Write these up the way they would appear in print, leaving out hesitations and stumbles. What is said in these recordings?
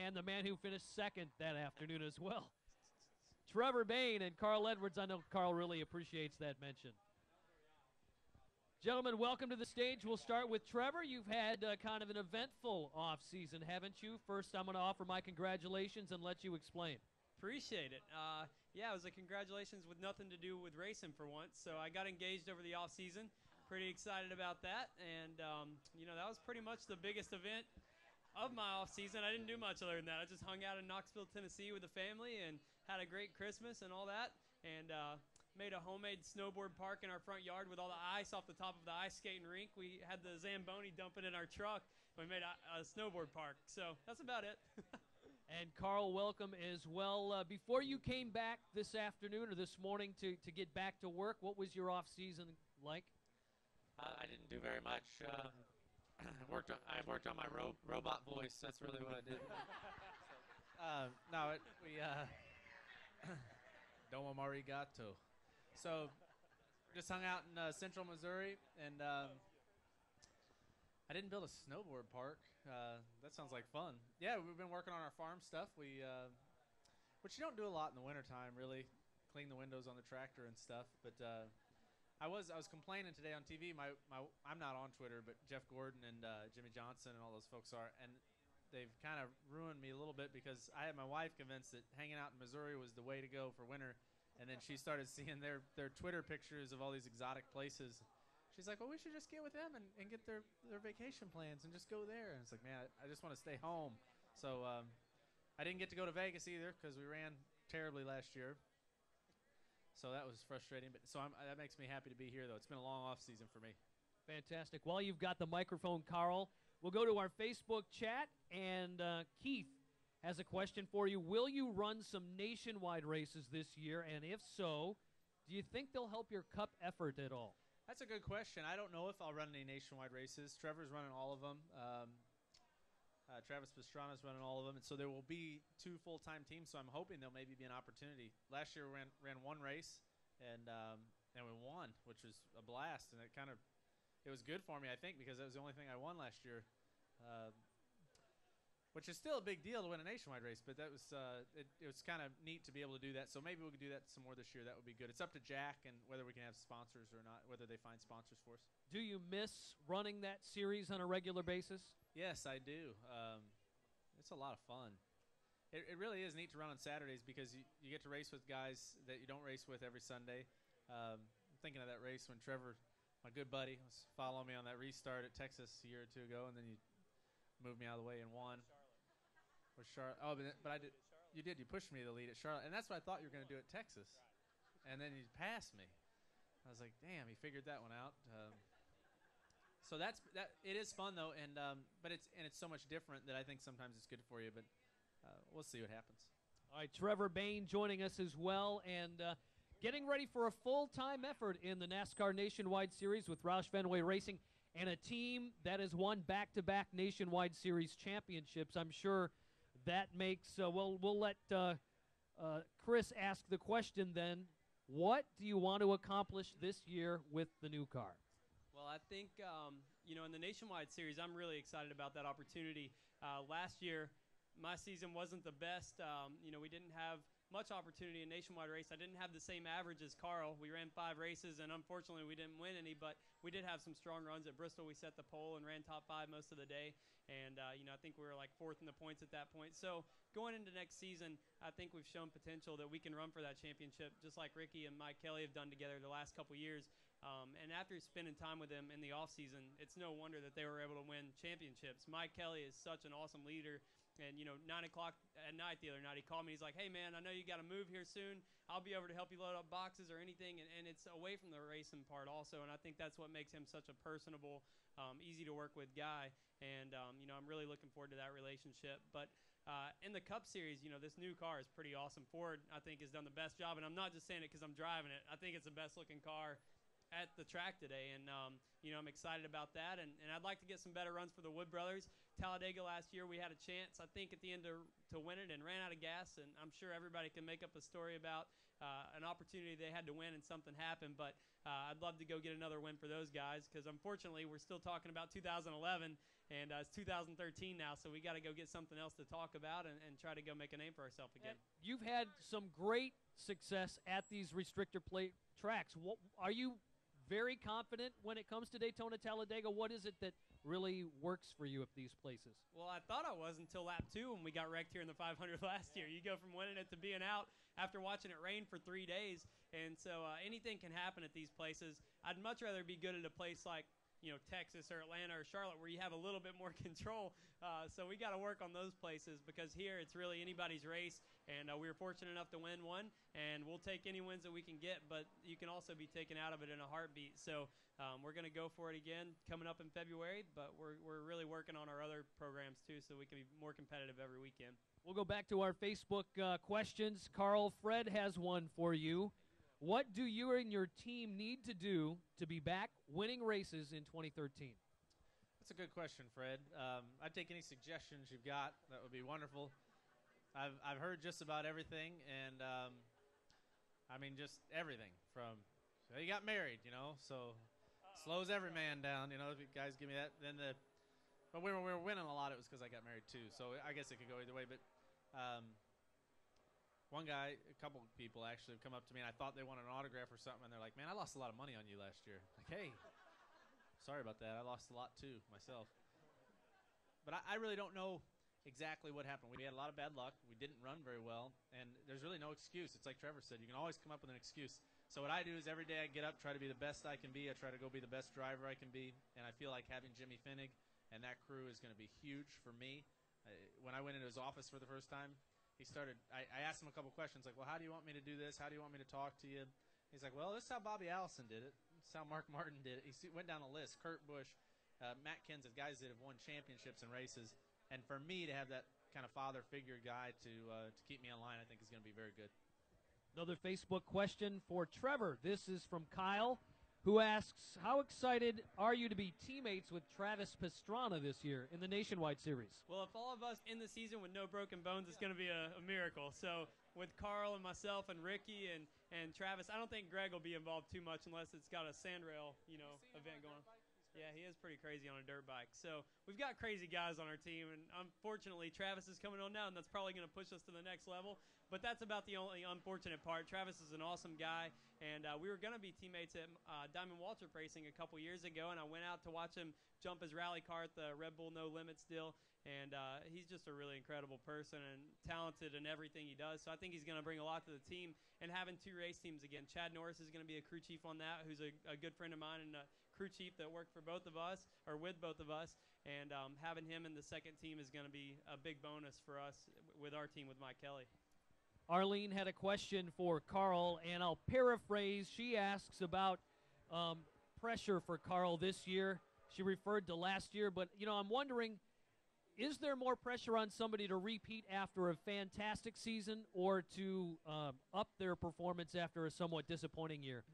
and the man who finished second that afternoon as well. Trevor Bayne and Carl Edwards. I know Carl really appreciates that mention. Gentlemen, welcome to the stage. We'll start with Trevor. You've had kind of an eventful off-season, haven't you? First, I'm going to offer my congratulations and let you explain. Appreciate it. Yeah, it was a congratulations with nothing to do with racing for once. So I got engaged over the off-season. Pretty excited about that. And, that was pretty much the biggest event of my off-season. I didn't do much other than that. I just hung out in Knoxville, Tennessee with the family and had a great Christmas and all that. And made a homemade snowboard park in our front yard with all the ice off the top of the ice skating rink. We had the Zamboni dumping in our truck. We made a snowboard park. So that's about it. And Carl, welcome as well. Before you came back this afternoon or this morning to get back to work, what was your off-season like? I didn't do very much. I worked on my robot voice. That's really what I did. We Domo Marigato. So just hung out in central Missouri, and I didn't build a snowboard park. That sounds like fun. Yeah, we've been working on our farm stuff. Which you don't do a lot in the wintertime, really. Clean the windows on the tractor and stuff. But I was complaining today on TV. I'm not on Twitter, but Jeff Gordon and Jimmy Johnson and all those folks are, and they've kind of ruined me a little bit because I had my wife convinced that hanging out in Missouri was the way to go for winter, and then she started seeing their Twitter pictures of all these exotic places. She's like, well, we should just get with them and get their vacation plans and just go there. And it's like, man, I just want to stay home. So I didn't get to go to Vegas either because we ran terribly last year. So that was frustrating. But that makes me happy to be here, though. It's been a long off season for me. Fantastic. While you've got the microphone, Carl, we'll go to our Facebook chat. And Keith has a question for you. Will you run some nationwide races this year? And if so, do you think they'll help your Cup effort at all? That's a good question. I don't know if I'll run any nationwide races. Trevor's running all of them. Travis Pastrana's running all of them. And so there will be 2 full-time teams, so I'm hoping there'll maybe be an opportunity. Last year we ran 1 race, and we won, which was a blast. And it was good for me, I think, because that was the only thing I won last year. Which is still a big deal to win a nationwide race, but that was it was kind of neat to be able to do that. So maybe we could do that some more this year. That would be good. It's up to Jack and whether we can have sponsors or not, whether they find sponsors for us. Do you miss running that series on a regular basis? Yes, I do. It's a lot of fun. It really is neat to run on Saturdays because you get to race with guys that you don't race with every Sunday. I'm thinking of that race when Trevor, my good buddy, was following me on that restart at Texas a year or 2 ago, and then you moved me out of the way and won. With Charlotte. Oh, but I did. You did. You pushed me to the lead at Charlotte, and that's what I thought you were going to do at Texas. And then you passed me. I was like, damn, he figured that one out. So that. It is fun though, and but it's so much different that I think sometimes it's good for you. But we'll see what happens. All right, Trevor Bayne joining us as well, and getting ready for a full-time effort in the NASCAR Nationwide Series with Roush Fenway Racing and a team that has won back-to-back Nationwide Series championships. I'm sure that makes we'll let Chris ask the question then. What do you want to accomplish this year with the new car? Well, I think, in the Nationwide Series, I'm really excited about that opportunity. Last year, my season wasn't the best. We didn't have much opportunity in Nationwide race. I didn't have the same average as Carl. We ran 5 races, and unfortunately we didn't win any, but we did have some strong runs. At Bristol, we set the pole and ran top 5 most of the day, and, I think we were like 4th in the points at that point. So going into next season, I think we've shown potential that we can run for that championship, just like Ricky and Mike Kelly have done together the last couple years. And after spending time with them in the offseason, it's no wonder that they were able to win championships. Mike Kelly is such an awesome leader. And, 9 o'clock at night the other night, he called me. He's like, hey, man, I know you got to move here soon. I'll be over to help you load up boxes or anything. And it's away from the racing part also. And I think that's what makes him such a personable, easy-to-work-with guy. And, I'm really looking forward to that relationship. But in the Cup Series, this new car is pretty awesome. Ford, I think, has done the best job. And I'm not just saying it because I'm driving it. I think it's the best-looking car at the track today, and I'm excited about that, and I'd like to get some better runs for the Wood brothers. Talladega last year, we had a chance, I think, at the end to win it and ran out of gas. And I'm sure everybody can make up a story about an opportunity they had to win and something happened. But I'd love to go get another win for those guys because, unfortunately, we're still talking about 2011, and it's 2013 now. So we got to go get something else to talk about and try to go make a name for ourselves again. You've had some great success at these restrictor plate tracks. Are you very confident when it comes to Daytona, Talladega? What is it that really works for you at these places? Well, I thought I was until lap 2 when we got wrecked here in the 500 last year. You go from winning it to being out after watching it rain for 3 days, and so anything can happen at these places. I'd much rather be good at a place like Texas or Atlanta or Charlotte where you have a little bit more control. So we got to work on those places because here it's really anybody's race, and we were fortunate enough to win one, and we'll take any wins that we can get, but you can also be taken out of it in a heartbeat. So we're going to go for it again coming up in February, but we're really working on our other programs too so we can be more competitive every weekend. We'll go back to our Facebook questions. Carl, Fred has one for you. What do you and your team need to do to be back winning races in 2013? That's a good question, Fred. I'd take any suggestions you've got. That would be wonderful. I've heard just about everything, and I mean just everything from you got married, so slows every man down. If you guys give me that, then but when we were winning a lot, it was because I got married too. So I guess it could go either way, but. One guy, a couple of people actually have come up to me, and I thought they wanted an autograph or something, and they're like, man, I lost a lot of money on you last year. Like, hey, sorry about that. I lost a lot too myself. But I really don't know exactly what happened. We had a lot of bad luck. We didn't run very well, and there's really no excuse. It's like Trevor said. You can always come up with an excuse. So what I do is every day I get up, try to be the best I can be. I try to go be the best driver I can be, and I feel like having Jimmy Finnig and that crew is going to be huge for me. When I went into his office for the first time, I asked him a couple questions like, well, how do you want me to do this? How do you want me to talk to you? He's like, well, this is how Bobby Allison did it. This is how Mark Martin did it. He went down a list. Kurt Busch, Matt Kenseth, guys that have won championships and races. And for me to have that kind of father figure guy to keep me in line, I think is going to be very good. Another Facebook question for Trevor. This is from Kyle, who asks, how excited are you to be teammates with Travis Pastrana this year in the Nationwide Series? Well, if all of us in the season with no broken bones, it's going to be a miracle. So with Carl and myself and Ricky and Travis, I don't think Greg will be involved too much unless it's got a sandrail, event going on. Yeah, he is pretty crazy on a dirt bike. So we've got crazy guys on our team, and unfortunately, Travis is coming on now, and that's probably going to push us to the next level. But that's about the only unfortunate part. Travis is an awesome guy, and we were going to be teammates at Diamond Waltrip Racing a couple years ago, and I went out to watch him jump his rally car at the Red Bull No Limits deal, and he's just a really incredible person and talented in everything he does. So I think he's going to bring a lot to the team, and having 2 race teams again. Chad Norris is going to be a crew chief on that, who's a good friend of mine and a crew chief that worked for both of us, or with both of us, and having him in the second team is going to be a big bonus for us with our team with Mike Kelly. Arlene had a question for Carl, and I'll paraphrase. She asks about pressure for Carl this year. She referred to last year, but, I'm wondering, is there more pressure on somebody to repeat after a fantastic season or to up their performance after a somewhat disappointing year?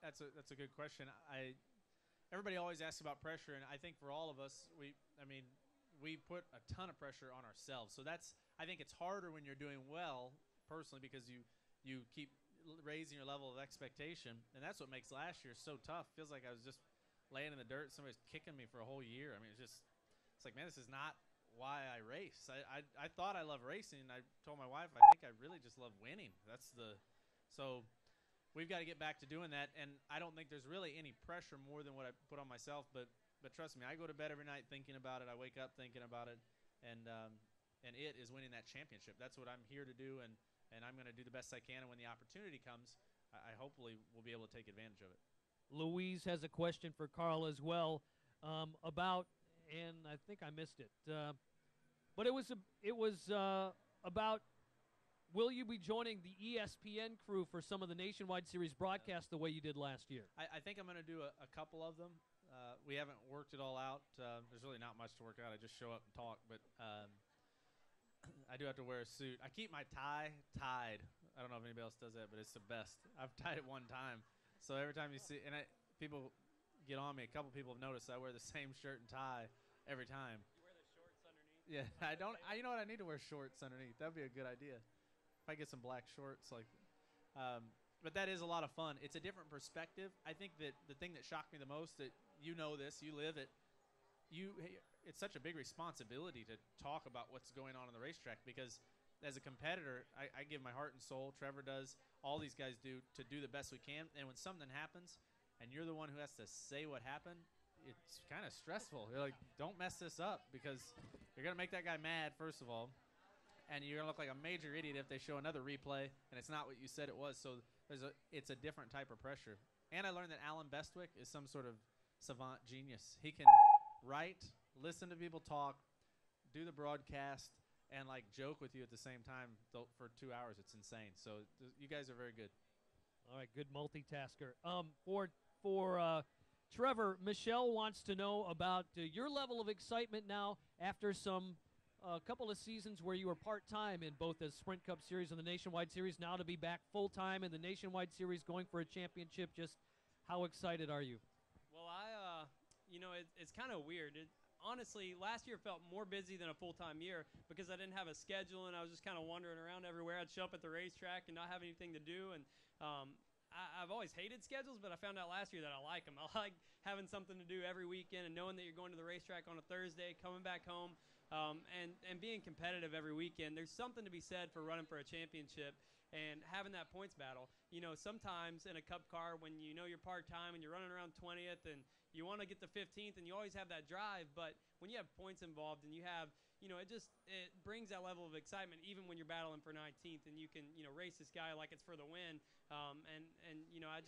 That's a good question. Everybody always asks about pressure, and I think for all of us, we put a ton of pressure on ourselves. So I think it's harder when you're doing well, personally, because you keep raising your level of expectation, and that's what makes last year so tough. Feels like I was just laying in the dirt, somebody's kicking me for a whole year. I mean, it's like, man, this is not why I race. I thought I love racing, and I told my wife, I think I really just love winning. So we've got to get back to doing that, and I don't think there's really any pressure more than what I put on myself, but trust me, I go to bed every night thinking about it. I wake up thinking about it, and it is winning that championship. That's what I'm here to do, and I'm going to do the best I can, and when the opportunity comes, I hopefully will be able to take advantage of it. Louise has a question for Carl as well about, and I think I missed it, but it was about, will you be joining the ESPN crew for some of the Nationwide Series broadcasts the way you did last year? I think I'm going to do a couple of them. We haven't worked it all out. There's really not much to work out. I just show up and talk, but I do have to wear a suit. I keep my tie tied. I don't know if anybody else does that, but it's the best. I've tied it one time. So every time you see, and people get on me, a couple people have noticed I wear the same shirt and tie every time. You wear the shorts Yeah, I don't. You know what? I need to wear shorts underneath. That'd be a good idea. If I get some black shorts, like. But that is a lot of fun. It's a different perspective. I think that the thing that shocked me the most, that you know this, you live it. It's such a big responsibility to talk about what's going on the racetrack, because as a competitor, I give my heart and soul. Trevor does. All these guys do to do the best we can. And when something happens, and you're the one who has to say what happened, it's kind of stressful. You're like, don't mess this up, because you're gonna make that guy mad, first of all. And you're going to look like a major idiot if they show another replay and it's not what you said it was. So it's a different type of pressure. And I learned that Alan Bestwick is some sort of savant genius. He can write, listen to people talk, do the broadcast, and like joke with you at the same time for 2 hours. It's insane. So you guys are very good. All right, good multitasker. For Trevor, Michelle wants to know about your level of excitement now after a couple of seasons where you were part-time in both the Sprint Cup Series and the Nationwide Series, now to be back full-time in the Nationwide Series going for a championship. Just how excited are you? Well, it's kind of weird. Honestly, last year felt more busy than a full-time year because I didn't have a schedule and I was just kind of wandering around everywhere. I'd show up at the racetrack and not have anything to do. And I've always hated schedules, but I found out last year that I like them. I like having something to do every weekend and knowing that you're going to the racetrack on a Thursday, coming back home. And being competitive every weekend. There's something to be said for running for a championship and having that points battle. You know, sometimes in a Cup car when you know you're part-time and you're running around 20th and you want to get to 15th and you always have that drive, but when you have points involved and you have, you know, it brings that level of excitement even when you're battling for 19th and you can, you know, race this guy like it's for the win. And you know, I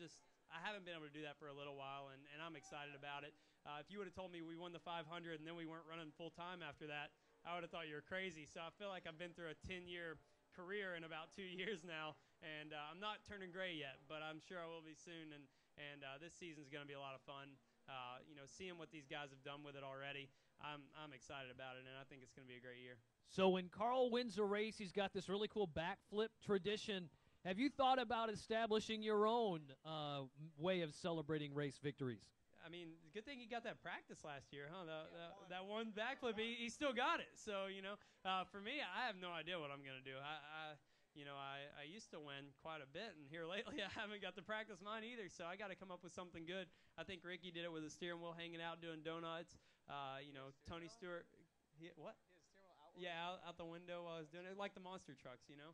haven't been able to do that for a little while, and I'm excited about it. If you would have told me we won the 500 and then we weren't running full-time after that, I would have thought you were crazy. So I feel like I've been through a 10-year career in about 2 years now, and I'm not turning gray yet, but I'm sure I will be soon. And this season's going to be a lot of fun. You know, seeing what these guys have done with it already, I'm excited about it, and I think it's going to be a great year. So when Carl wins a race, he's got this really cool backflip tradition. Have you thought about establishing your own way of celebrating race victories? I mean, good thing he got that practice last year, huh? That one backflip, he still got it. So, you know, for me, I have no idea what I'm going to do. I used to win quite a bit, and here lately I haven't got to practice mine either, so I got to come up with something good. I think Ricky did it with the steering wheel hanging out doing donuts. You know, Tony Stewart, what? Yeah, out the window while I was doing it, like the monster trucks, you know.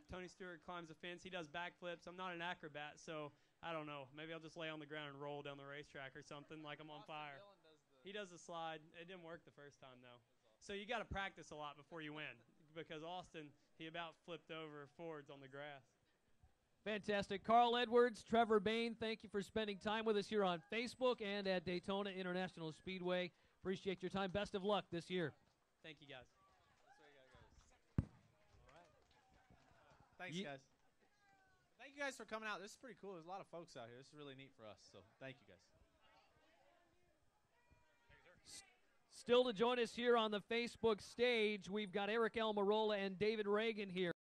Tony Stewart climbs a fence. He does backflips. I'm not an acrobat, so I don't know. Maybe I'll just lay on the ground and roll down the racetrack or something like I'm on fire. He does the slide. It didn't work the first time, though. So you got to practice a lot before you win, because Austin, he about flipped over forwards on the grass. Fantastic. Carl Edwards, Trevor Bayne, thank you for spending time with us here on Facebook and at Daytona International Speedway. Appreciate your time. Best of luck this year. Thank you, guys. Thanks, guys. Thank you guys for coming out. This is pretty cool. There's a lot of folks out here. This is really neat for us, so thank you guys. Still to join us here on the Facebook stage, we've got Eric Almirola and David Reagan here.